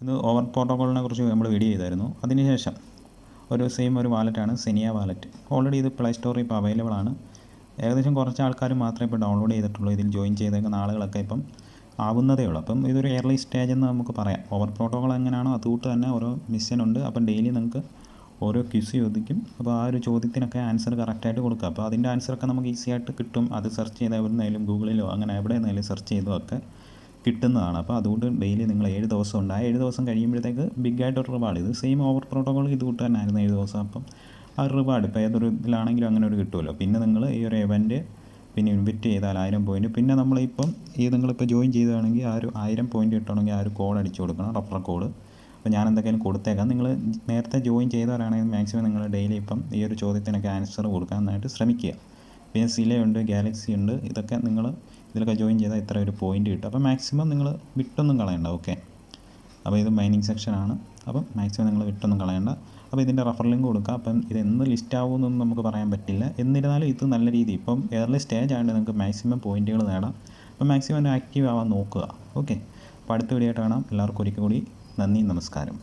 ഇത് ഓവർ പ്രോട്ടോക്കോളിനെ കുറിച്ച് നമ്മൾ വീഡിയോ ചെയ്തായിരുന്നു. അതിനുശേഷം ഒരു വാലറ്റാണ് സെനിയ വാലറ്റ്. ഓൾറെഡി ഇത് പ്ലേ സ്റ്റോറിൽ ഇപ്പോൾ അവൈലബിൾ ആണ്. ഏകദേശം കുറച്ച് ആൾക്കാർ മാത്രമേ ഇപ്പോൾ ഡൗൺലോഡ് ചെയ്തിട്ടുള്ളൂ. ഇതിൽ ജോയിൻ ചെയ്തേക്കുന്ന ആളുകളൊക്കെ ഇപ്പം ആവുന്നതേ ഉള്ളൂ. അപ്പം ഇതൊരു എയർലി സ്റ്റേജ് എന്ന് നമുക്ക് പറയാം. ഓവർ പ്രോട്ടോക്കോൾ എങ്ങനെയാണോ അതുകൂട്ട് തന്നെ ഓരോ മിഷനുണ്ട്. അപ്പം ഡെയിലി നിങ്ങൾക്ക് ഓരോ ക്വിസ് ചോദിക്കും. അപ്പോൾ ആ ഒരു ചോദ്യത്തിനൊക്കെ ആൻസർ കറക്റ്റായിട്ട് കൊടുക്കുക. അപ്പോൾ അതിൻ്റെ ആൻസറൊക്കെ നമുക്ക് ഈസി ആയിട്ട് കിട്ടും. അത് സെർച്ച് ചെയ്ത് എവിടെയെങ്കിലും ഗൂഗിളിലോ അങ്ങനെ എവിടെ നിന്നാലും സെർച്ച് ചെയ്തോ ഒക്കെ കിട്ടുന്നതാണ്. അപ്പോൾ അതുകൊണ്ട് ഡെയിലി നിങ്ങൾ 7 ദിവസം ഉണ്ട്. ആ 7 ദിവസം കഴിയുമ്പോഴത്തേക്ക് ബിഗ്ഗായിട്ടൊരു റിവാർഡ്, ഇത് സെയിം ഓവർ പ്രോട്ടോക്കോൾ ഇതുകൂട്ട് തന്നെ ആയിരുന്നു 7 ദിവസം. അപ്പം ആ ഒരു റിവാർഡ് ഇപ്പോൾ ഏതൊരു ഇതിലാണെങ്കിലും അങ്ങനെ ഒരു കിട്ടുമല്ലോ. പിന്നെ നിങ്ങൾ ഈ ഒരു ഇവൻറ്റ് പിന്നെ ഇൻവിറ്റ് ചെയ്താൽ 1000 പോയിൻറ്റ്. പിന്നെ നമ്മളിപ്പം നിങ്ങളിപ്പോൾ ജോയിൻ ചെയ്തതാണെങ്കിൽ ആ ഒരു 1000 പോയിൻറ്റ് കിട്ടണമെങ്കിൽ ആ ഒരു കോഡ് അടിച്ചു കൊടുക്കണം, റഫറൽ കോഡ്. അപ്പോൾ ഞാൻ എന്തൊക്കെയാലും കൊടുത്തേക്കാം. നിങ്ങൾ നേരത്തെ ജോയിൻ ചെയ്തവരാണെങ്കിൽ മാക്സിമം നിങ്ങൾ ഡെയിലി ഇപ്പം ഈ ഒരു ചോദ്യത്തിനൊക്കെ ആൻസർ കൊടുക്കാനായിട്ട് ശ്രമിക്കുക. പിന്നെ സിലയുണ്ട്, ഗാലക്സി ഉണ്ട്. ഇതൊക്കെ നിങ്ങൾ ഇതിലൊക്കെ ജോയിൻ ചെയ്താൽ ഇത്ര ഒരു പോയിൻ്റ് കിട്ടും. അപ്പോൾ മാക്സിമം നിങ്ങൾ വിട്ടൊന്നും കളയണ്ട. ഓക്കെ, അപ്പോൾ ഇത് മൈനിങ് സെക്ഷനാണ്. അപ്പം മാക്സിമം നിങ്ങൾ വിട്ടൊന്നും കളയണ്ട. അപ്പോൾ ഇതിൻ്റെ റഫർ ലിങ്ക് കൊടുക്കുക. അപ്പം ഇത് എന്ന് ലിസ്റ്റ് ആവുമെന്നൊന്നും നമുക്ക് പറയാൻ പറ്റില്ല. എന്നിരുന്നാലും ഇത് നല്ല രീതി ഇപ്പം എയർലി സ്റ്റേജ് ആയതുകൊണ്ട് നിങ്ങൾക്ക് മാക്സിമം പോയിൻറ്റുകൾ നേടാം. അപ്പം മാക്സിമം ആക്റ്റീവ് ആവാൻ നോക്കുക. ഓക്കെ, അപ്പോൾ അടുത്ത വീഡിയോ ആയിട്ട് കാണാം. എല്ലാവർക്കും ഒരിക്കൽ കൂടി നന്ദി, നമസ്കാരം.